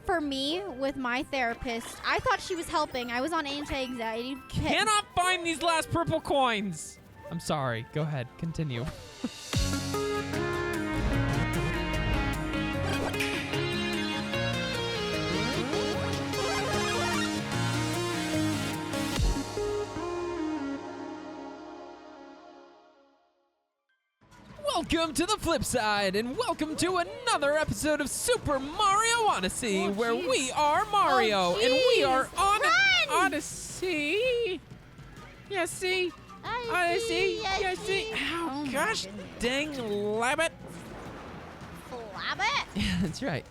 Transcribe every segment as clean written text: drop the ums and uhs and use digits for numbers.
For me, with my therapist, I thought she was helping. I was on anti-anxiety. Cannot find these last purple coins. I'm sorry. Go ahead. Continue. Welcome to the flip side, and welcome to another episode of Super Mario Odyssey, where we are Mario, and we are on Odyssey. Yeah, see? Odyssey. Yeah, see? Oh, gosh dang labbit. Labbit? Yeah, that's right.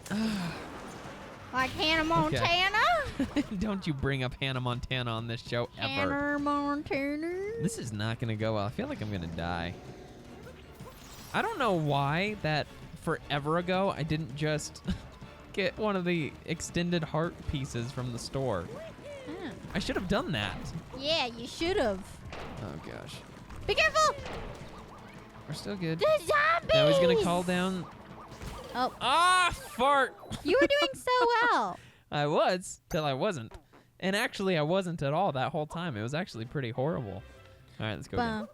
Like Hannah Montana? Okay. Don't you bring up Hannah Montana on this show ever. Hannah Montana? This is not going to go well. I feel like I'm going to die. I don't know why that forever ago I didn't just get one of the extended heart pieces from the store. I should have done that. Yeah, you should have. Oh gosh. Be careful! We're still good. The zombies! Now he's gonna call down. Oh. Ah, fart! You were doing so well. I was, till I wasn't. And actually I wasn't at all that whole time. It was actually pretty horrible. All right, let's go again.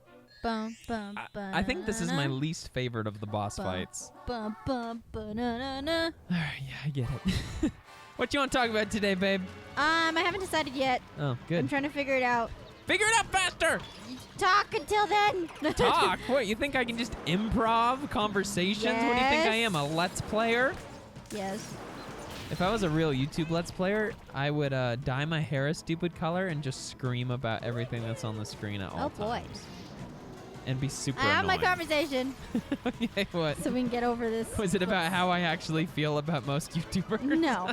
I think this is my least favorite of the boss fights. All right, yeah, I get it. What you want to talk about today, babe? I haven't decided yet. Oh, good. I'm trying to figure it out. Figure it out faster! Talk until then. Talk? What, you think I can just improv conversations? Yes. What do you think I am, a Let's Player? Yes. If I was a real YouTube Let's Player, I would dye my hair a stupid color and just scream about everything that's on the screen at all times. Boy. And be super I have annoying. my conversation. Yeah, what? So we can get over this. Was it about how I actually feel about most YouTubers? No.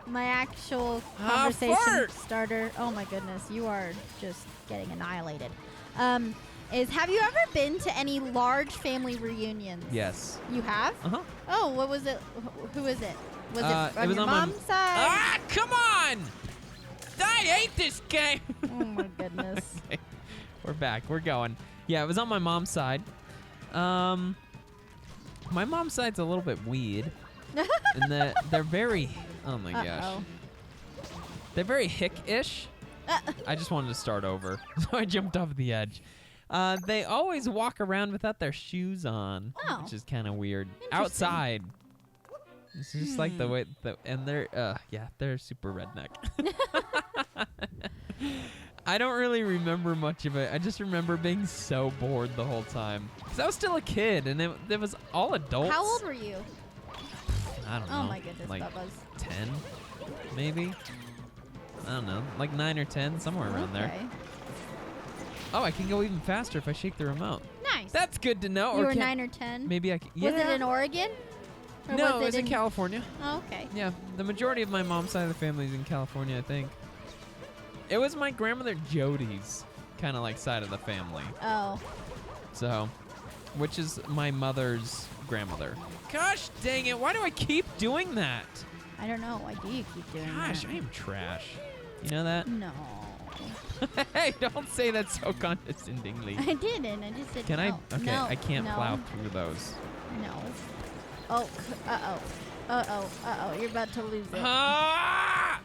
My actual conversation fart! starter. Oh my goodness, you are just getting annihilated. Is have you ever been to any large family reunions? Yes. You have? Uh-huh. Oh, what was it? Who is it? Was it on was your on my- mom's side? Ah, come on! I hate this game! Oh my goodness. Okay. We're back. We're going. Yeah, it was on my mom's side. My mom's side's a little bit weird. And they're very... Oh, my gosh. They're very hick-ish. I just wanted to start over, so I jumped off the edge. They always walk around without their shoes on, which is kind of weird. Outside. It's just like the way... And they're super redneck. I don't really remember much of it. I just remember being so bored the whole time. Because I was still a kid, and it was all adults. How old were you? I don't know. Oh my goodness, like Bubba's. 10, maybe? I don't know. Like 9 or 10, somewhere around there. Oh, I can go even faster if I shake the remote. Nice. That's good to know. You were 9 or 10? Maybe I can. Yeah. Was it in Oregon? Or No, it was in California. Oh, okay. Yeah, the majority of my mom's side of the family is in California, I think. It was my grandmother Jody's kind of like side of the family. Oh. So, which is my mother's grandmother. Gosh dang it, why do I keep doing that? I don't know. Why do you keep doing that? Gosh, I am trash. You know that? No. Hey, don't say that so condescendingly. I didn't. I just said Can no. I? Okay, No. I can't No. plow through those. No. Oh. Uh-oh. Uh-oh. Uh-oh. You're about to lose it. Ah!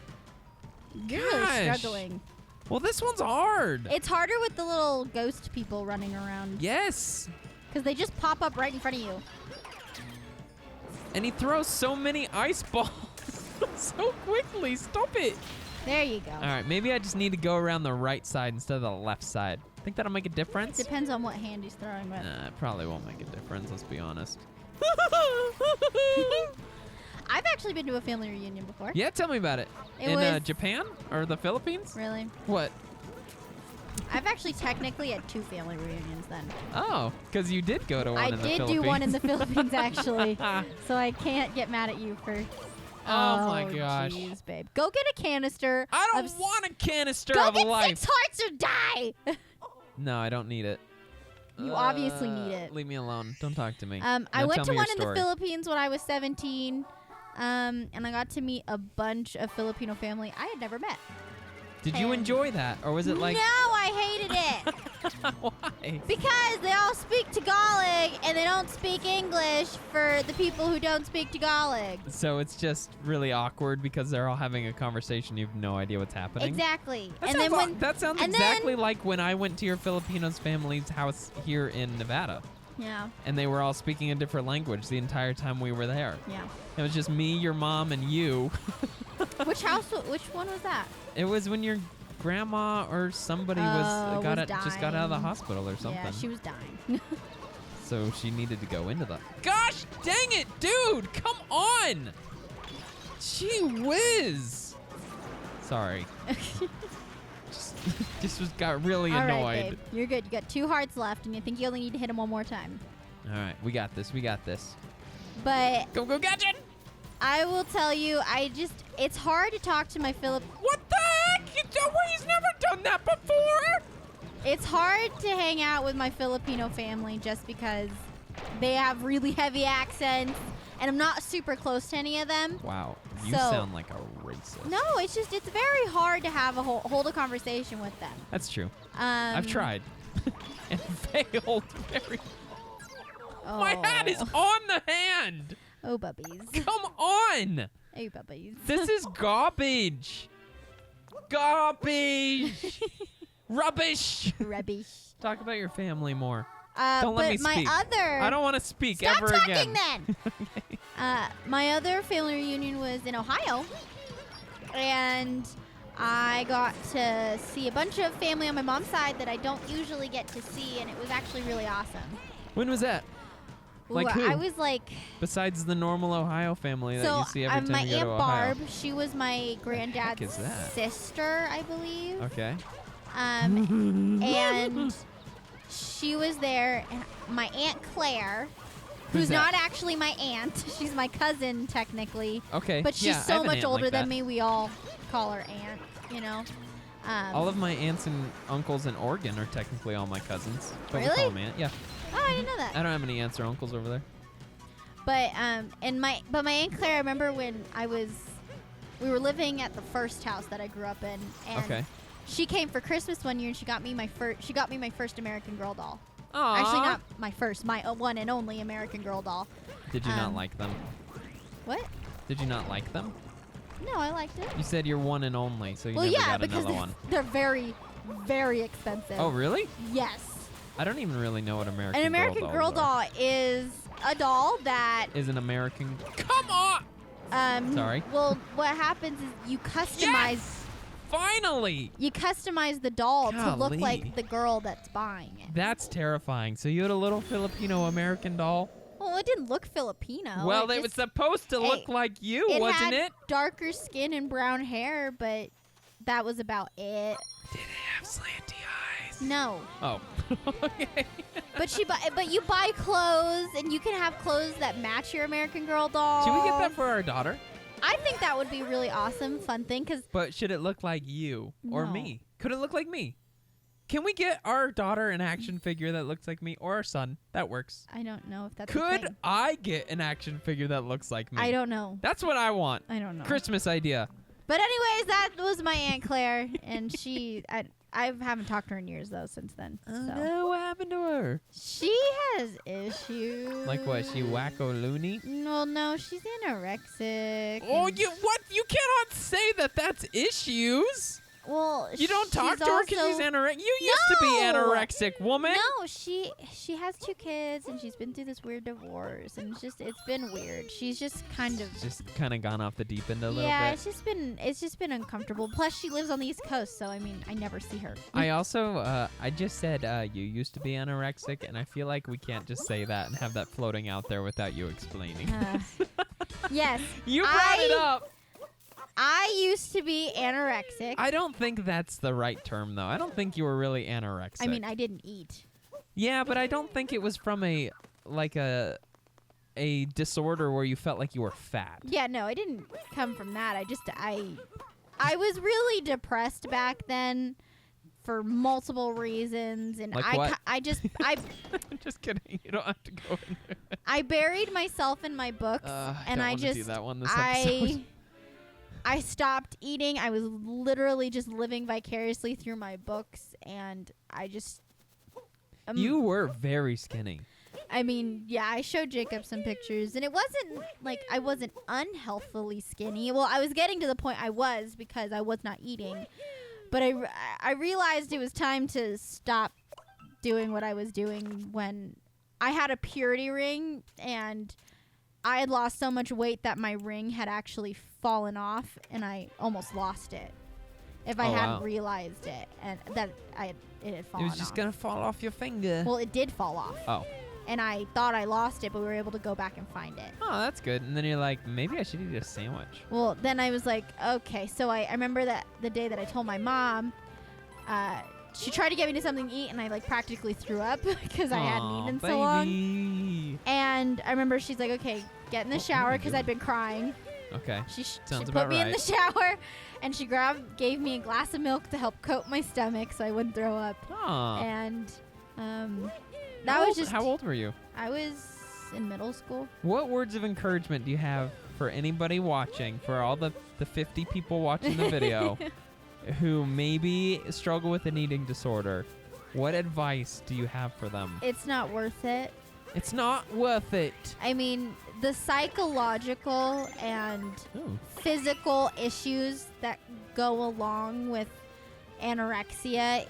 You're really struggling. Well, this one's hard. It's harder with the little ghost people running around. Yes. Because they just pop up right in front of you. And he throws so many ice balls so quickly. Stop it. There you go. All right, maybe I just need to go around the right side instead of the left side. Think that'll make a difference? Depends on what hand he's throwing with. Nah, it probably won't make a difference, let's be honest. I've actually been to a family reunion before. Yeah, tell me about it. It In was- Japan or the Philippines? Really? What? I've actually technically had 2 family reunions then. Oh, because you did go to one I in the did Philippines. do one in the Philippines, actually. So I can't get mad at you for... Oh my gosh. Jeez, babe. Go get a canister. I don't want a canister Go of get life. 6 hearts or die! No, I don't need it. You obviously need it. Leave me alone. Don't talk to me. I Now went tell to me your one in the story. Philippines when I was 17. And I got to meet a bunch of Filipino family I had never met. Did you and- enjoy that? Or was it like... No, I I hated it. Why? Because they all speak Tagalog and they don't speak English for the people who don't speak Tagalog. So it's just really awkward because they're all having a conversation. You have no idea what's happening. Exactly. That sounds exactly like when I went to your Filipinos family's house here in Nevada. Yeah. And they were all speaking a different language the entire time we were there. Yeah. It was just me, your mom, and you. Which one was that? It was when your grandma or somebody just got out of the hospital or something. Yeah, she was dying. So she needed to go into the... Gosh dang it, dude! Come on! Gee whiz! Sorry. just got really All annoyed. right, babe. You're good. You got 2 hearts left, and I think you only need to hit them one more time. All right, we got this. We got this. But Go, Gadget! I will tell you, it's hard to talk to my What the heck? He's never done that before! It's hard to hang out with my Filipino family just because they have really heavy accents, and I'm not super close to any of them. Wow, you So- sound like a racist. No, it's very hard to have hold a conversation with them. That's true. I've tried and failed very. Oh. My hat is on the hand. Oh, bubbies. Come on. Oh, bubbies. This is garbage. Garbage. Rubbish. Rubbish. Talk about your family more. Don't let me speak. I don't want to speak Stop ever talking again. then. My other family reunion was in Ohio, and I got to see a bunch of family on my mom's side that I don't usually get to see, and it was actually really awesome. When was that? Like Ooh, who? I was like, Besides the normal Ohio family that so you see every time my you go Aunt to Ohio. Barb, she was my granddad's is that? sister, I believe. Okay. And she was there, and my Aunt Claire, who's that? not actually my aunt, she's my cousin technically, Okay. but she's yeah, I so have an much aunt older like than that. me, we all call her aunt, you know. All of my aunts and uncles in Oregon are technically all my cousins. But we Really? call them aunt. Yeah. Oh, I didn't know that. I don't have any aunts or uncles over there. But my Aunt Claire, I remember when we were living at the first house that I grew up in, and Okay. she came for Christmas one year and she got me my first American Girl doll. Aww. Actually, not my first, my one and only American Girl doll. Did you not like them? What? Did you not like them? No, I liked it. You said you're one and only, so you Well, never yeah, got because another one. they're very, very expensive. Oh, really? Yes. I don't even really know what American An American Girl doll is a doll that is an American. Come on! Sorry. Well, what happens is you customize. Yes! Finally! You customize the doll to look Golly. like the girl that's buying it. That's terrifying. So you had a little Filipino American doll? Well, it didn't look Filipino. Well, it was supposed to look like you, wasn't had it? darker skin and brown hair, but that was about it. Did it have slanty eyes? No. Oh. Okay. But you buy clothes, and you can have clothes that match your American Girl doll. Should we get that for our daughter? I think that would be a really awesome, fun thing, because But should it look like you or No. me? Could it look like me? Can we get our daughter an action figure that looks like me, or our son? That works. I don't know if that's a Could thing. I get an action figure that looks like me? I don't know. That's what I want. I don't know. Christmas idea. But anyways, that was my Aunt Claire, and I haven't talked to her in years though since then. So. No, what happened to her? She has issues. Like what? She wacko loony? No, she's anorexic. Oh, and- what? You cannot say that that's issues. Well, You don't talk she's to her because she's also- anorexic. You used to be No! anorexic, woman. No, she has 2 kids, and she's been through this weird divorce, and it's been weird. She's just kind of Just kind of gone off the deep end a little yeah. bit. It's just been uncomfortable. Plus, she lives on the East Coast, so I mean, I never see her. I also, I just said you used to be anorexic, and I feel like we can't just say that and have that floating out there without you explaining. Yes, You brought it up. I used to be anorexic. I don't think that's the right term, though. I don't think you were really anorexic. I mean, I didn't eat. Yeah, but I don't think it was from a disorder where you felt like you were fat. Yeah, no, it didn't come from that. I was really depressed back then for multiple reasons, and Like what? I just Just kidding. You don't have to go in there. I buried myself in my books, I and don't I wanna just do that one this episode. I stopped eating. I was literally just living vicariously through my books, and I just... you were very skinny. I mean, yeah, I showed Jacob some pictures, and it wasn't like I wasn't unhealthily skinny. Well, I was getting to the point I was because I was not eating. But I realized it was time to stop doing what I was doing when I had a purity ring, and I had lost so much weight that my ring had actually fallen off, and I almost lost it if I hadn't realized it, and that it had fallen off. It was just going to fall off your finger. Well, it did fall off. Oh. And I thought I lost it, but we were able to go back and find it. Oh, that's good. And then you're like, maybe I should eat a sandwich. Well, then I was like, okay. So I remember that the day that I told my mom, she tried to get me to something to eat, and I like practically threw up because I hadn't eaten so long. And I remember she's like, okay, get in the shower, because I'd been crying. Okay. She put me in the shower, and she gave me a glass of milk to help coat my stomach so I wouldn't throw up. Aww. And how old were you? I was in middle school. What words of encouragement do you have for anybody watching, for all the 50 people watching the video who maybe struggle with an eating disorder? What advice do you have for them? It's not worth it. It's not worth it. I mean, the psychological and physical issues that go along with anorexia,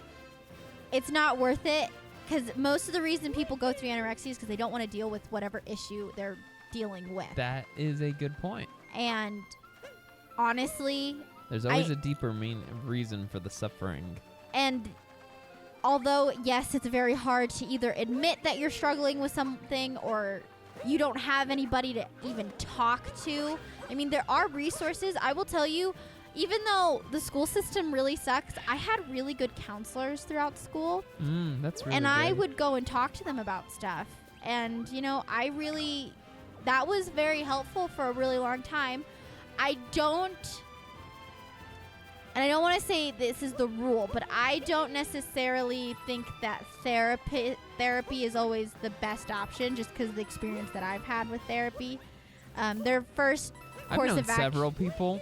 it's not worth it. Because most of the reason people go through anorexia is because they don't want to deal with whatever issue they're dealing with. That is a good point. And honestly, there's always a deeper reason for the suffering. And although, yes, it's very hard to either admit that you're struggling with something or you don't have anybody to even talk to. I mean, there are resources. I will tell you, even though the school system really sucks, I had really good counselors throughout school. That's really And good. I would go and talk to them about stuff. And, that was very helpful for a really long time. And I don't want to say this is the rule, but I don't necessarily think that therapy is always the best option just because of the experience that I've had with therapy. Their first course of action. I've known several people,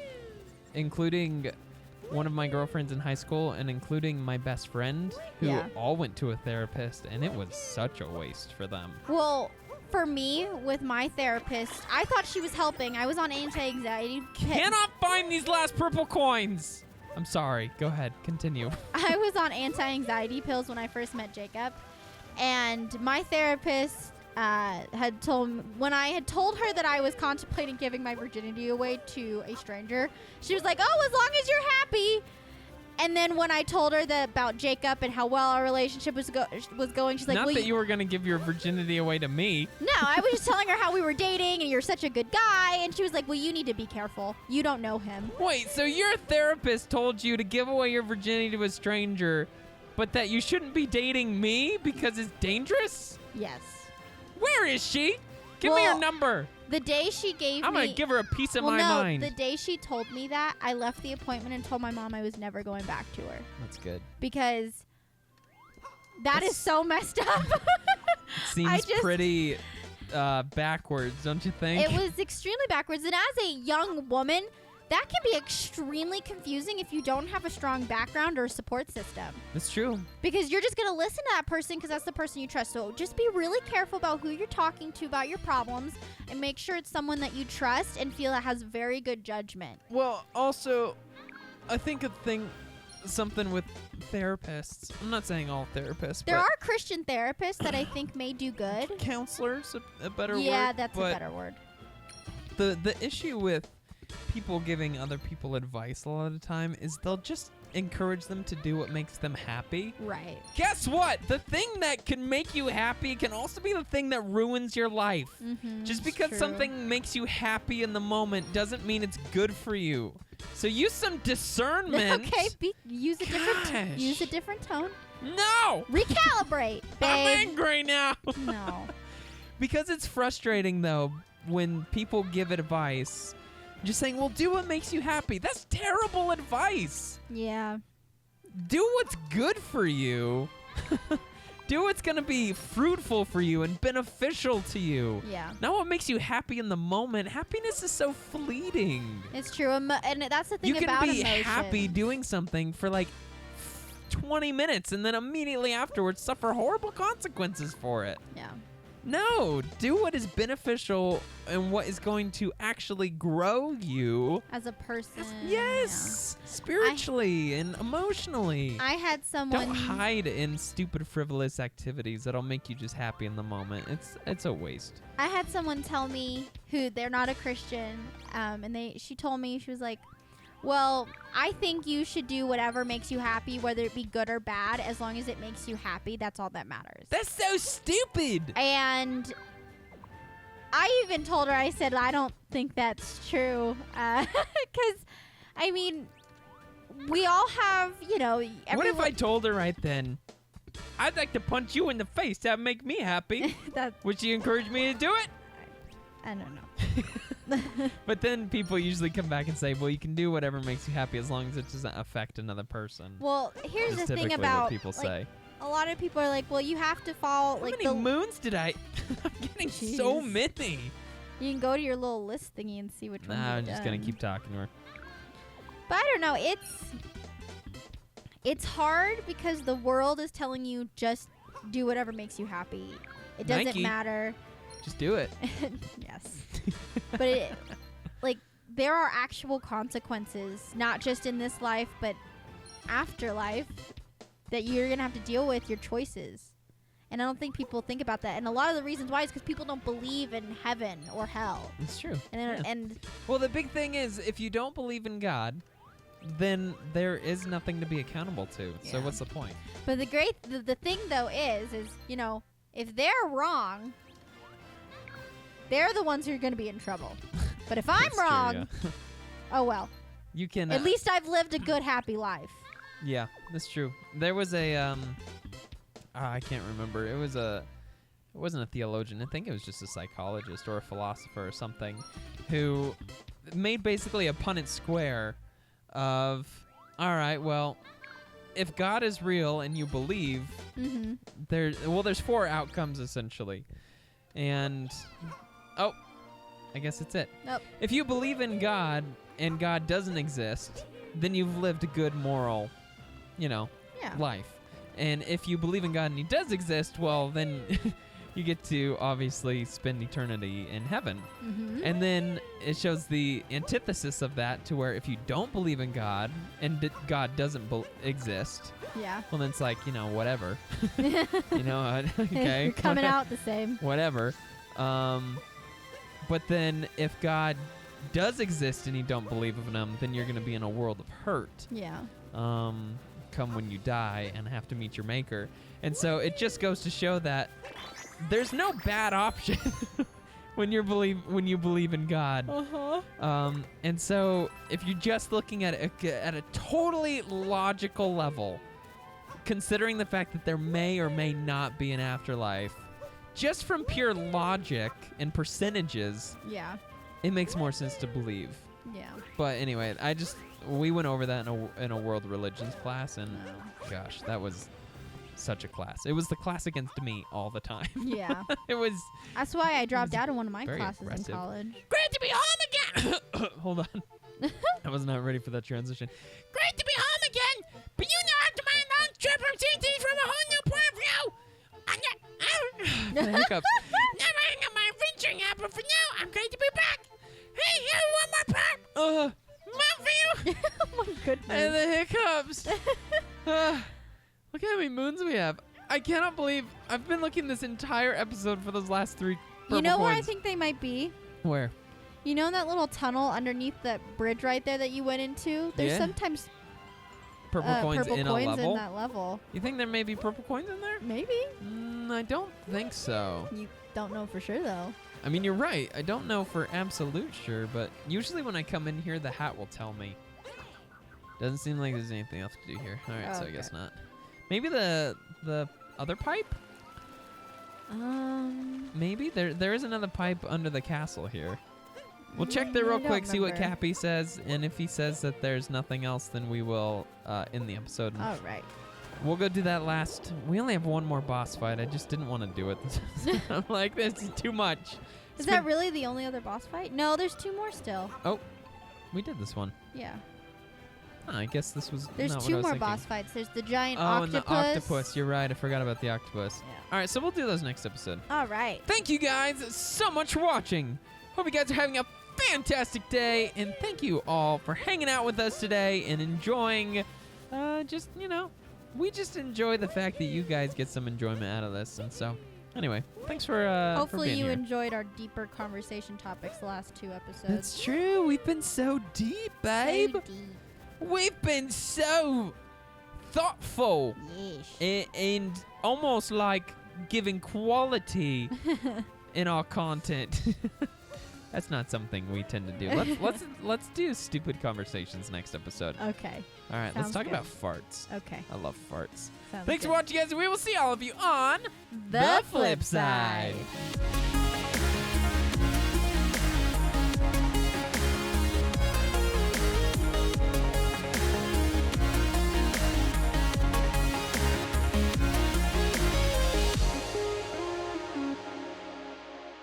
including one of my girlfriends in high school and including my best friend, who all went to a therapist, and it was such a waste for them. Well, for me, with my therapist, I thought she was helping. I was on anti-anxiety. Cannot find these last purple coins! I'm sorry. Go ahead. Continue. I was on anti-anxiety pills when I first met Jacob, and my therapist when I had told her that I was contemplating giving my virginity away to a stranger, she was like, oh, as long as you're happy. And then when I told her about Jacob and how well our relationship was going, she's like, not that you were going to give your virginity away to me. No, I was just telling her how we were dating and you're such a good guy. And she was like, well, you need to be careful. You don't know him. Wait, so your therapist told you to give away your virginity to a stranger, but that you shouldn't be dating me because it's dangerous? Yes. Where is she? Give me her number. The day she gave I'm going to give her a piece of my mind. The day she told me that, I left the appointment and told my mom I was never going back to her. That's good. Because that is so messed up. It seems pretty backwards, don't you think? It was extremely backwards. And as a young woman, that can be extremely confusing if you don't have a strong background or support system. That's true. Because you're just going to listen to that person because that's the person you trust. So just be really careful about who you're talking to about your problems and make sure it's someone that you trust and feel that has very good judgment. Well, also, I think something with therapists. I'm not saying all therapists. There are Christian therapists that I think may do good. Counselors, a better word. Yeah, that's a better word. The issue with people giving other people advice a lot of the time is they'll just encourage them to do what makes them happy. Right. Guess what? The thing that can make you happy can also be the thing that ruins your life. Just because something makes you happy in the moment doesn't mean it's good for you. So use some discernment. Okay, use a different tone. No! Recalibrate, babe. I'm angry now. No. Because it's frustrating, though, when people give advice just saying, well, do what makes you happy. That's terrible advice. Yeah. Do what's good for you. Do what's going to be fruitful for you and beneficial to you. Yeah. Not what makes you happy in the moment. Happiness is so fleeting. It's true. And that's the thing You about can be emotions. happy doing something for like 20 minutes and then immediately afterwards suffer horrible consequences for it. Yeah. No, do what is beneficial and what is going to actually grow you. As a person. Yes, spiritually and emotionally. I had someone. Don't hide in stupid, frivolous activities that'll make you just happy in the moment. It's a waste. I had someone tell me who they're not a Christian, and she told me, she was like, well, I think you should do whatever makes you happy, whether it be good or bad, as long as it makes you happy. That's all that matters. That's so stupid. And I even told her, I said, I don't think that's true. Because, I mean, we all have, What if I told her right then, I'd like to punch you in the face. That would make me happy. Would she encourage me to do it? I don't know. But then people usually come back and say, well, you can do whatever makes you happy as long as it doesn't affect another person. Well, here's That's the thing typically about what people say. A lot of people are like, well, you have to follow. How many moons did I? I'm getting so many. You can go to your little list thingy and see which ones Nah, you've I'm just done. going to keep talking to her. But I don't know. It's hard because the world is telling you just do whatever makes you happy. It doesn't Nike. matter. Just do it. Yes. But there are actual consequences, not just in this life, but afterlife, that you're going to have to deal with your choices. And I don't think people think about that. And a lot of the reasons why is because people don't believe in heaven or hell. It's true. And well, the big thing is, if you don't believe in God, then there is nothing to be accountable to. So Yeah. what's the point? But the thing though is if they're wrong, they're the ones who are going to be in trouble. But if I'm That's true, wrong, yeah. oh well. You can. At least I've lived a good, happy life. Yeah, that's true. There was a I can't remember. It wasn't a theologian. I think it was just a psychologist or a philosopher or something who made basically a Punnett square of, all right, well, if God is real and you believe, Mm-hmm. there's 4 outcomes essentially. And I guess that's it. Nope. If you believe in God and God doesn't exist, then you've lived a good moral, Yeah. life. And if you believe in God and he does exist, well, then you get to obviously spend eternity in heaven. Mm-hmm. And then it shows the antithesis of that to where if you don't believe in God and God doesn't exist, Yeah. well, then it's like, whatever. Okay. You're coming out the same. Whatever. But then if God does exist and you don't believe in him, then you're going to be in a world of hurt. Yeah. Come when you die and have to meet your maker. And so it just goes to show that there's no bad option when you believe in God. Uh-huh. And so if you're just looking at it at a totally logical level, considering the fact that there may or may not be an afterlife, just from pure logic and percentages, Yeah. it makes more sense to believe. Yeah. But anyway, we went over that in a world religions class, and Oh. gosh, that was such a class. It was the class against me all the time. Yeah. It was That's why I dropped out of one of my very classes aggressive. in college. great to be home again. Hold on. I was not ready for that transition. Great to be home again, but after my long trip, I'm seeing things from a whole new point of view. The hiccups. Never hang up my adventuring app, but for now, I'm great to be back. Hey, here's one more part. Love you. Oh my goodness. And the hiccups. Look how many moons we have. I cannot believe I've been looking this entire episode for those last 3 purple You know where I coins. think they might be? Where? You know that little tunnel underneath that bridge right there that you went into? There's Yeah. sometimes Purple coins purple in coins a level? in that level. You think there may be purple coins in there? Maybe. I don't think so. You don't know for sure though. I mean, you're right. I don't know for absolute sure, but usually when I come in here, the hat will tell me. Doesn't seem like there's anything else to do here. All right, so I guess not. Maybe the other pipe? Maybe there is another pipe under the castle here. We'll check there real I don't quick, see what remember. Cappy says, and if he says that there's nothing else, then we will end the episode. All right. We'll go do that last. We only have one more boss fight. I just didn't want to do it. I'm like, this is too much. Is that really the only other boss fight? No, there's 2 more still. Oh, we did this one. Yeah. I guess this was. There's not 2 what I was more thinking. boss fights. There's the giant Oh, octopus. and the octopus. You're right. I forgot about the octopus. Yeah. All right, so we'll do those next episode. All right. Thank you guys so much for watching. Hope you guys are having a fantastic day, and thank you all for hanging out with us today and enjoying. We just enjoy the fact that you guys get some enjoyment out of this, and so anyway, thanks for. Hopefully for being you here. enjoyed our deeper conversation topics the last 2 episodes. That's true. We've been so deep, babe. So deep. We've been so thoughtful Yeesh. and almost like giving quality in our content. That's not something we tend to do. Let's do stupid conversations next episode. Okay. All right, let's Sounds talk good. about farts. Okay. I love farts. Sounds Thanks good. for watching, guys. We will see all of you on The flip side.